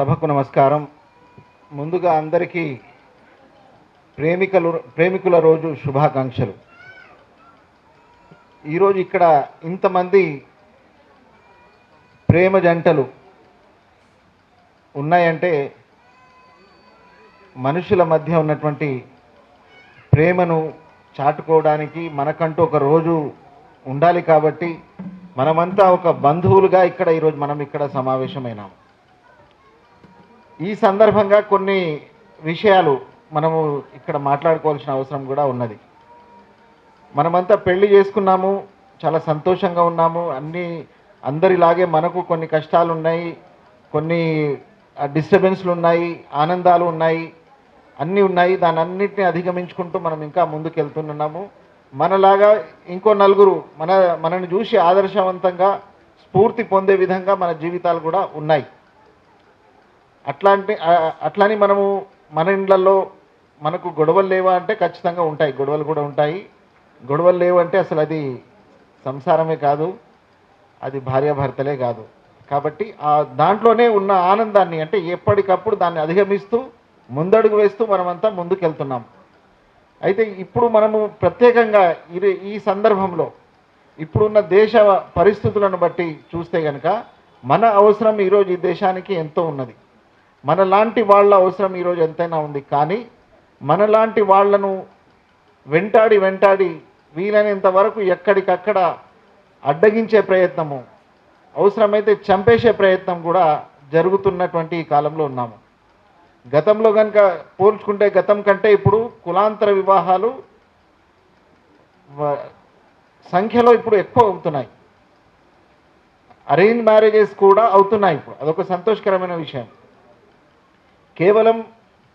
సభకు నమస్కారం. ముందుగా అందరికీ ప్రేమికుల రోజు శుభాకాంక్షలు. ఈరోజు ఇక్కడ ఇంతమంది ప్రేమ జంటలు ఉన్నాయంటే మనుషుల మధ్య ఉన్నటువంటి ప్రేమను చాటుకోవడానికి మనకంటూ ఒక రోజు ఉండాలి. కాబట్టి మనమంతా ఒక బంధువులుగా ఈరోజు మనం ఇక్కడ సమావేశమైనాం. ఈ సందర్భంగా కొన్ని విషయాలు మనము ఇక్కడ మాట్లాడుకోవాల్సిన అవసరం కూడా ఉన్నది. మనమంతా పెళ్లి చేసుకున్నాము, చాలా సంతోషంగా ఉన్నాము. అందరిలాగే మనకు కొన్ని కష్టాలు ఉన్నాయి, కొన్ని డిస్టర్బెన్స్లు ఉన్నాయి, ఆనందాలు ఉన్నాయి, అన్నీ ఉన్నాయి. దాని అన్నింటినీ అధిగమించుకుంటూ మనం ఇంకా ముందుకు వెళ్తున్నాము. మనలాగా ఇంకో నలుగురు మనని చూసి ఆదర్శవంతంగా స్ఫూర్తి పొందే విధంగా మన జీవితాలు కూడా ఉన్నాయి. అట్లని మనము మన ఇండ్లలో మనకు గొడవలు లేవా అంటే ఖచ్చితంగా ఉంటాయి, గొడవలు కూడా ఉంటాయి. గొడవలు లేవంటే అసలు అది సంసారమే కాదు, అది భార్యాభర్తలే కాదు. కాబట్టి దాంట్లోనే ఉన్న ఆనందాన్ని అంటే ఎప్పటికప్పుడు దాన్ని అధిగమిస్తూ ముందడుగు వేస్తూ మనమంతా ముందుకెళ్తున్నాం. అయితే ఇప్పుడు మనము ప్రత్యేకంగా ఈ సందర్భంలో ఇప్పుడున్న దేశ పరిస్థితులను బట్టి చూస్తే కనుక మన అవసరం ఈరోజు ఈ దేశానికి ఎంతో ఉన్నది. మనలాంటి వాళ్ళ అవసరం ఈరోజు ఎంతైనా ఉంది. కానీ మనలాంటి వాళ్లను వెంటాడి వీలైనంత వరకు ఎక్కడికక్కడ అడ్డగించే ప్రయత్నము, అవసరమైతే చంపేసే ప్రయత్నం కూడా జరుగుతున్నటువంటి ఈ కాలంలో ఉన్నాము. గతంలో కనుక పోల్చుకుంటే గతం కంటే ఇప్పుడు కులాంతర వివాహాలు సంఖ్యలో ఇప్పుడు ఎక్కువ అవుతున్నాయి. అరేంజ్ మ్యారేజెస్ కూడా అవుతున్నాయి. ఇప్పుడు అదొక సంతోషకరమైన విషయం. కేవలం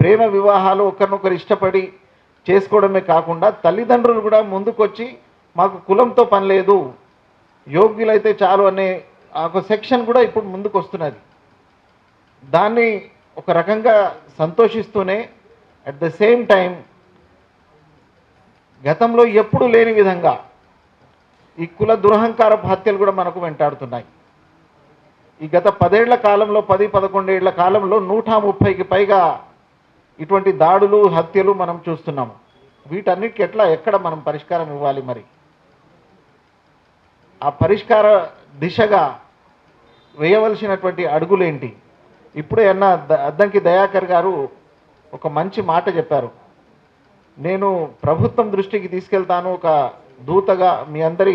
ప్రేమ వివాహాలు ఒకరినొకరు ఇష్టపడి చేసుకోవడమే కాకుండా తల్లిదండ్రులు కూడా ముందుకొచ్చి మాకు కులంతో పని లేదు, యోగ్యులైతే చాలు అనే ఒక సెక్షన్ కూడా ఇప్పుడు ముందుకు వస్తున్నది. దాన్ని ఒక రకంగా సంతోషిస్తూనే అట్ ద సేమ్ టైం గతంలో ఎప్పుడు లేని విధంగా ఈ కుల దురహంకారపు హత్యలు కూడా మనకు వెంటాడుతున్నాయి. ఈ గత 10 ఏళ్ల కాలంలో 10-11 ఏళ్ల కాలంలో 130కి పైగా ఇటువంటి దాడులు హత్యలు మనం చూస్తున్నాము. వీటన్నిటికి ఎక్కడ మనం పరిష్కారం ఇవ్వాలి? మరి ఆ పరిష్కార దిశగా వేయవలసినటువంటి అడుగులేంటి? ఇప్పుడే అద్దంకి దయాకర్ గారు ఒక మంచి మాట చెప్పారు. నేను ప్రభుత్వం దృష్టికి తీసుకెళ్తాను, ఒక దూతగా మీ అందరి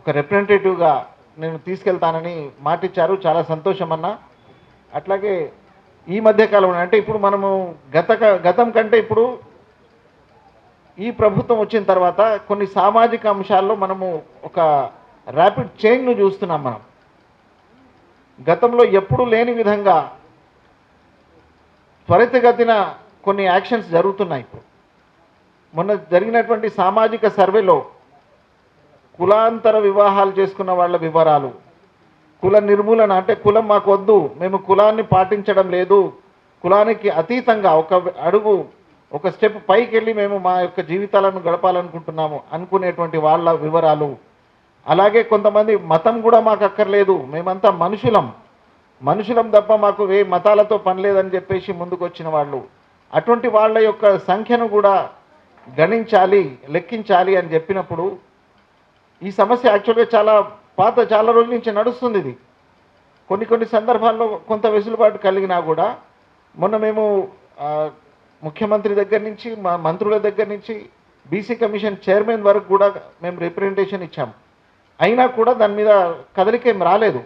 ఒక రిప్రజెంటేటివ్గా నేను తీసుకెళ్తానని మాటిచ్చారు. చాలా సంతోషం అన్న. అట్లాగే ఈ మధ్యకాలంలో అంటే ఇప్పుడు మనము గతం కంటే ఇప్పుడు ఈ ప్రభుత్వం వచ్చిన తర్వాత కొన్ని సామాజిక అంశాల్లో మనము ఒక ర్యాపిడ్ చేంజ్ను చూస్తున్నాం. మనం గతంలో ఎప్పుడూ లేని విధంగా త్వరితగతిన కొన్ని యాక్షన్స్ జరుగుతున్నాయి. ఇప్పుడు మొన్న జరిగినటువంటి సామాజిక సర్వేలో కులాంతర వివాహాలు చేసుకున్న వాళ్ళ వివరాలు, కుల నిర్మూలన అంటే కులం మాకు వద్దు, మేము కులాన్ని పాటించడం లేదు, కులానికి అతీతంగా ఒక స్టెప్ పైకి వెళ్ళి మేము మా యొక్క జీవితాలను గడపాలనుకుంటున్నాము అనుకునేటువంటి వాళ్ళ వివరాలు. అలాగే కొంతమంది మతం కూడా మాకు అక్కర్లేదు, మేమంతా మనుషులం తప్ప మాకు ఏ మతాలతో పని లేదని చెప్పేసి ముందుకు వచ్చిన వాళ్ళు. అటువంటి వాళ్ళ యొక్క సంఖ్యను కూడా గణించాలి, లెక్కించాలి అని చెప్పినప్పుడు ఈ సమస్య యాక్చువల్గా చాలా రోజుల నుంచి నడుస్తుంది. ఇది కొన్ని సందర్భాల్లో కొంత వెసులుబాటు కలిగినా కూడా మొన్న మేము ముఖ్యమంత్రి దగ్గర నుంచి మా మంత్రుల దగ్గర నుంచి బీసీ కమిషన్ చైర్మన్ వరకు కూడా మేము రిప్రజెంటేషన్ ఇచ్చాము. అయినా కూడా దాని మీద కదలికేం రాలేదు.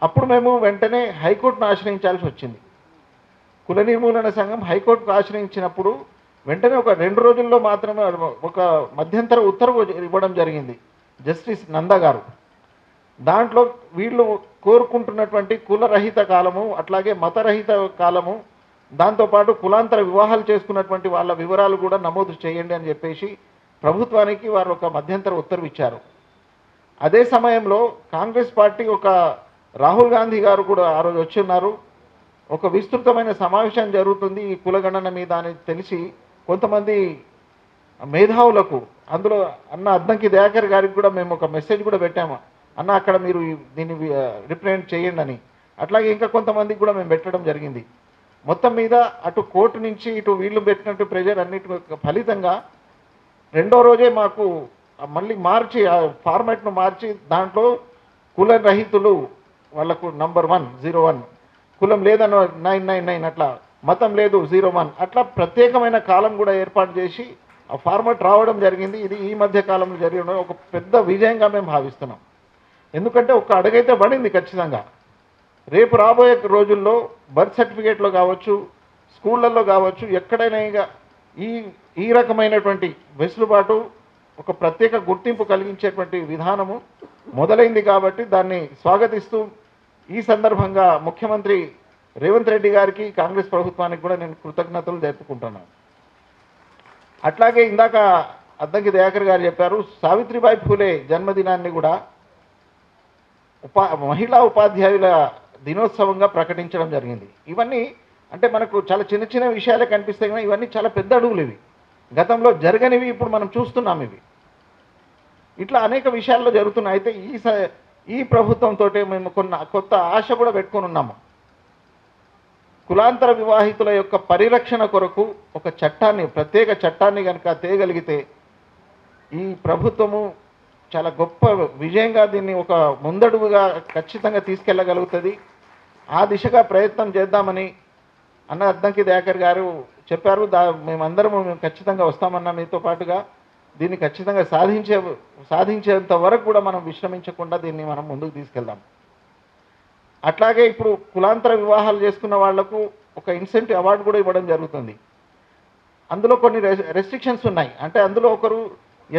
అప్పుడు మేము వెంటనే హైకోర్టును ఆశ్రయించాల్సి వచ్చింది. కుల నిర్మూలన సంఘం హైకోర్టుకు ఆశ్రయించినప్పుడు వెంటనే ఒక 2 రోజుల్లో మాత్రమే ఒక మధ్యంతర ఉత్తర్వు ఇవ్వడం జరిగింది జస్టిస్ నందా గారు. దాంట్లో వీళ్ళు కోరుకుంటున్నటువంటి కులరహిత కాలము, అట్లాగే మతరహిత కాలము, దాంతోపాటు కులాంతర వివాహాలు చేసుకున్నటువంటి వాళ్ళ వివరాలు కూడా నమోదు చేయండి అని చెప్పేసి ప్రభుత్వానికి వారు ఒక మధ్యంతర ఉత్తర్వు ఇచ్చారు. అదే సమయంలో కాంగ్రెస్ పార్టీ ఒక రాహుల్ గాంధీ గారు కూడా ఆ రోజు వచ్చి ఉన్నారు. ఒక విస్తృతమైన సమావేశం జరుగుతుంది ఈ కులగణన మీద అని తెలిసి కొంతమంది మేధావులకు, అందులో అద్దంకి దయాకర్ గారికి కూడా మేము ఒక మెసేజ్ కూడా పెట్టాము. అక్కడ మీరు దీన్ని రిప్రజెంట్ చేయండి అని. అట్లాగే ఇంకా కొంతమందికి కూడా మేము పెట్టడం జరిగింది. మొత్తం మీద అటు కోర్టు నుంచి ఇటు వీళ్ళు పెట్టినట్టు ప్రెజర్ అన్నిటి ఫలితంగా రెండో రోజే మాకు మళ్ళీ మార్చి ఆ ఫార్మాట్ను మార్చి దాంట్లో కుల రహితులు వాళ్ళకు నంబర్ 101, కులం లేదన్న 999, అట్లా మతం లేదు 01, అట్లా ప్రత్యేకమైన కాలం కూడా ఏర్పాటు చేసి ఆ ఫార్మాట్ రావడం జరిగింది. ఇది ఈ మధ్య కాలంలో జరిగిన ఒక పెద్ద విజయంగా మేము భావిస్తున్నాం. ఎందుకంటే ఒక అడుగైతే పడింది ఖచ్చితంగా. రేపు రాబోయే రోజుల్లో బర్త్ సర్టిఫికేట్లో కావచ్చు, స్కూళ్ళల్లో కావచ్చు, ఎక్కడైనా ఇక ఈ రకమైనటువంటి వెసులుబాటు ఒక ప్రత్యేక గుర్తింపు కలిగించేటువంటి విధానము మొదలైంది. కాబట్టి దాన్ని స్వాగతిస్తూ ఈ సందర్భంగా ముఖ్యమంత్రి రేవంత్ రెడ్డి గారికి, కాంగ్రెస్ ప్రభుత్వానికి కూడా నేను కృతజ్ఞతలు తెలుపుకుంటున్నాను. అట్లాగే ఇందాక అద్దంకి దయాకర్ గారు చెప్పారు, సావిత్రిబాయి ఫూలే జన్మదినాన్ని కూడా మహిళా ఉపాధ్యాయుల దినోత్సవంగా ప్రకటించడం జరిగింది. ఇవన్నీ అంటే మనకు చాలా చిన్న చిన్న విషయాలే కనిపిస్తాయి, కానీ ఇవన్నీ చాలా పెద్ద అడుగులు. ఇవి గతంలో జరగనివి ఇప్పుడు మనం చూస్తున్నాం. ఇవి ఇట్లా అనేక విషయాల్లో జరుగుతున్నాయి. అయితే ఈ ప్రభుత్వంతో మేము కొత్త ఆశ కూడా పెట్టుకొని ఉన్నాము. కులాంతర వివాహితుల యొక్క పరిరక్షణ కొరకు ఒక చట్టాన్ని, ప్రత్యేక చట్టాన్ని కనుక తేగలిగితే ఈ ప్రభుత్వము చాలా గొప్ప విజయంగా దీన్ని ఒక ముందడుగుగా ఖచ్చితంగా తీసుకెళ్ళగలుగుతుంది. ఆ దిశగా ప్రయత్నం చేద్దామని అన్న అద్దంకి దయాకర్ గారు చెప్పారు. మేము ఖచ్చితంగా వస్తామన్నా మీతో పాటుగా దీన్ని ఖచ్చితంగా సాధించేంత వరకు కూడా మనం విశ్రమించకుండా దీన్ని మనం ముందుకు తీసుకెళ్దాం. అట్లాగే ఇప్పుడు కులాంతర వివాహాలు చేసుకున్న వాళ్లకు ఒక ఇన్సెంటివ్ అవార్డు కూడా ఇవ్వడం జరుగుతుంది. అందులో కొన్ని రెస్ట్రిక్షన్స్ ఉన్నాయి. అంటే అందులో ఒకరు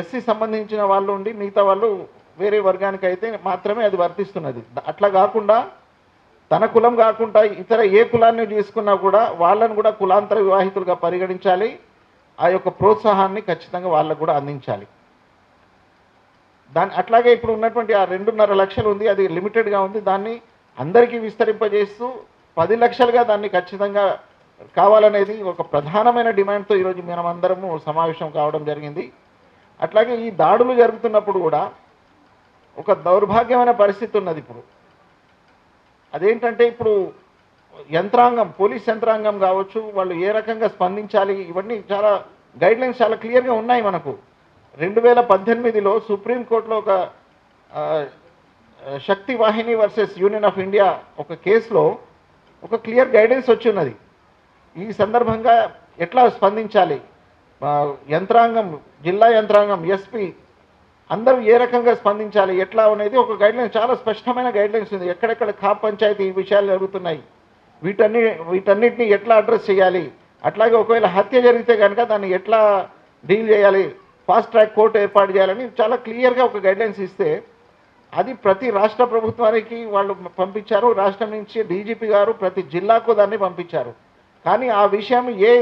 ఎస్సీ సంబంధించిన వాళ్ళు ఉండి మిగతా వాళ్ళు వేరే వర్గానికి అయితే మాత్రమే అది వర్తిస్తున్నది. అట్లా కాకుండా తన కులం కాకుండా ఇతర ఏ కులాన్ని తీసుకున్నా కూడా వాళ్ళను కూడా కులాంతర వివాహితులుగా పరిగణించాలి. ఆ యొక్క ప్రోత్సాహాన్ని ఖచ్చితంగా వాళ్ళకు కూడా అందించాలి. అట్లాగే ఇప్పుడు ఉన్నటువంటి ఆ 2.5 లక్షలు ఉంది, అది లిమిటెడ్గా ఉంది. దాన్ని అందరికీ విస్తరింపజేస్తూ 10 లక్షలుగా దాన్ని ఖచ్చితంగా కావాలనేది ఒక ప్రధానమైన డిమాండ్తో ఈరోజు మనమందరము సమావేశం కావడం జరిగింది. అట్లాగే ఈ దాడులు జరుగుతున్నప్పుడు కూడా ఒక దౌర్భాగ్యమైన పరిస్థితి ఉన్నది. ఇప్పుడు అదేంటంటే ఇప్పుడు యంత్రాంగం, పోలీస్ యంత్రాంగం కావచ్చు, వాళ్ళు ఏ రకంగా స్పందించాలి, ఇవన్నీ చాలా గైడ్లైన్స్ చాలా క్లియర్గా ఉన్నాయి. మనకు 2018లో సుప్రీంకోర్టులో ఒక శక్తి వాహిని వర్సెస్ యూనియన్ ఆఫ్ ఇండియా ఒక కేసులో ఒక క్లియర్ గైడెన్స్ వచ్చి ఉన్నది. ఈ సందర్భంగా ఎట్లా స్పందించాలి, యంత్రాంగం, జిల్లా యంత్రాంగం, ఎస్పీ అందరూ ఏ రకంగా స్పందించాలి, ఎట్లా అనేది ఒక గైడ్లైన్స్, చాలా స్పష్టమైన గైడ్లైన్స్ ఉంది. ఎక్కడెక్కడ ఖాప్ పంచాయతీ ఈ విషయాలు జరుగుతున్నాయి, వీటన్నిటిని ఎట్లా అడ్రస్ చేయాలి, అట్లాగే ఒకవేళ హత్య జరిగితే కనుక దాన్ని ఎట్లా డీల్ చేయాలి, ఫాస్ట్ ట్రాక్ కోర్టు ఏర్పాటు చేయాలని చాలా క్లియర్గా ఒక గైడ్లైన్స్ ఇస్తే అది ప్రతి రాష్ట్ర ప్రభుత్వానికి వాళ్ళు పంపించారు. రాష్ట్రం నుంచి డీజీపీ గారు ప్రతి జిల్లాకు దాన్ని పంపించారు. కానీ ఆ విషయం ఏ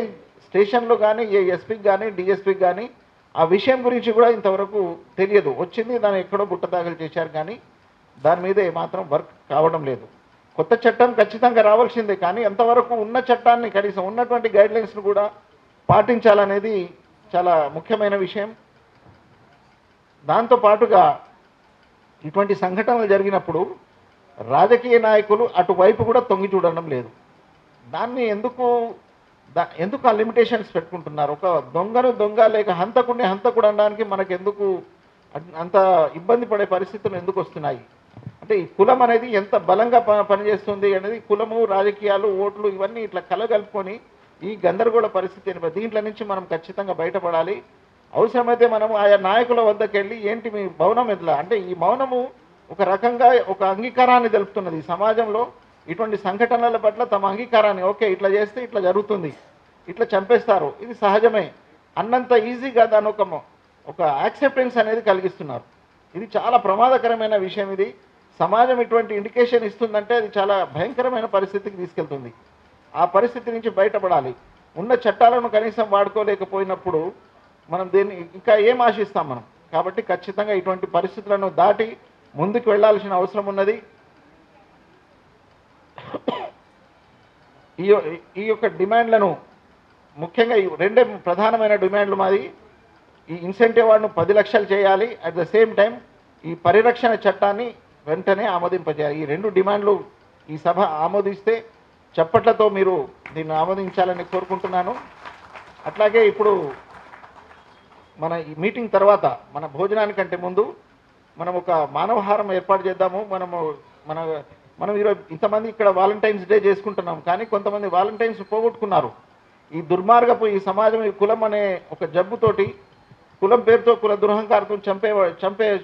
స్టేషన్లో కానీ, ఏ ఎస్పీకి కానీ, డిఎస్పీకి కానీ ఆ విషయం గురించి కూడా ఇంతవరకు తెలియదు. వచ్చింది, దాన్ని ఎక్కడో బుట్టదాఖలు చేశారు, కానీ దాని మీద ఏమాత్రం వర్క్ కావడం లేదు. కొత్త చట్టం ఖచ్చితంగా రావాల్సిందే, కానీ ఎంతవరకు ఉన్న చట్టాన్ని, కనీసం ఉన్నటువంటి గైడ్లైన్స్ను కూడా పాటించాలనేది చాలా ముఖ్యమైన విషయం. దాంతోపాటుగా ఇటువంటి సంఘటనలు జరిగినప్పుడు రాజకీయ నాయకులు అటువైపు కూడా తొంగి చూడడం లేదు. దాన్ని ఎందుకు ఆ లిమిటేషన్స్ పెట్టుకుంటున్నారు? ఒక దొంగను దొంగ లేక హంతకుడిని హంతకుడు అనడానికి మనకు ఎందుకు అంత ఇబ్బంది పడే పరిస్థితులు ఎందుకు వస్తున్నాయి? అంటే ఈ కులం అనేది ఎంత బలంగా పనిచేస్తుంది అనేది, కులము, రాజకీయాలు, ఓట్లు ఇవన్నీ ఇట్లా కలగలుపుకొని ఈ గందరగోళ పరిస్థితిని దీంట్లో నుంచి మనం ఖచ్చితంగా బయటపడాలి. అవసరమైతే మనము ఆయా నాయకుల వద్దకు వెళ్ళి ఏంటి మీ మౌనం ఎట్లా అంటే, ఈ మౌనము ఒక రకంగా ఒక అంగీకారాన్ని తెలుపుతున్నది. సమాజంలో ఇటువంటి సంఘటనల పట్ల తమ అంగీకారాన్ని, ఓకే ఇట్లా చేస్తే ఇట్లా జరుగుతుంది, ఇట్లా చంపేస్తారు, ఇది సహజమే అన్నంత ఈజీగా దాని ఒక యాక్సెప్టెన్స్ అనేది కలిగిస్తున్నారు. ఇది చాలా ప్రమాదకరమైన విషయం. ఇది సమాజం ఇటువంటి ఇండికేషన్ ఇస్తుందంటే అది చాలా భయంకరమైన పరిస్థితికి తీసుకెళ్తుంది. ఆ పరిస్థితి నుంచి బయటపడాలి. ఉన్న చట్టాలను కనీసం వాడుకోలేకపోయినప్పుడు మనం దీన్ని ఇంకా ఏం ఆశిస్తాం మనం? కాబట్టి ఖచ్చితంగా ఇటువంటి పరిస్థితులను దాటి ముందుకు వెళ్లాల్సిన అవసరం ఉన్నది. ఈ యొక్క డిమాండ్లను ముఖ్యంగా రెండే ప్రధానమైన డిమాండ్లు మాది. ఈ ఇన్సెంటివ్ అవార్డును 10 లక్షలు చేయాలి, అట్ ద సేమ్ టైం ఈ పరిరక్షణ చట్టాన్ని వెంటనే ఆమోదింపజేయాలి. ఈ 2 డిమాండ్లు ఈ సభ ఆమోదిస్తే చప్పట్లతో మీరు దీన్ని ఆమోదించాలని కోరుకుంటున్నాను. అట్లాగే ఇప్పుడు మన ఈ మీటింగ్ తర్వాత మన భోజనానికంటే ముందు మనం ఒక మానవహారం ఏర్పాటు చేద్దాము. మనం ఈరోజు ఇంతమంది ఇక్కడ వాలంటైన్స్ డే చేసుకుంటున్నాం, కానీ కొంతమంది వాలంటైన్స్ పోగొట్టుకున్నారు. ఈ దుర్మార్గపు ఈ సమాజం ఈ కులం అనే ఒక జబ్బుతోటి, కులం పేరుతో కుల దురహంకారంతో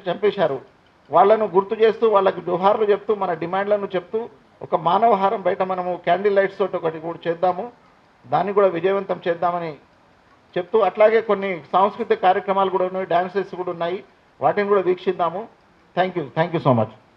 చంపేశారు. వాళ్ళను గుర్తు చేస్తూ, వాళ్ళకి జోహార్లు చెప్తూ, మన డిమాండ్లను చెప్తూ ఒక మానవహారం బయట మనము క్యాండిల్ లైట్స్ తోటి ఒకటి కూడా చేద్దాము. దాన్ని కూడా విజయవంతం చేద్దామని చెప్తూ, అట్లాగే కొన్ని సాంస్కృతిక కార్యక్రమాలు కూడా ఉన్నాయి, డాన్సెస్ కూడా ఉన్నాయి, వాటిని కూడా వీక్షిద్దాము. Thank you so much.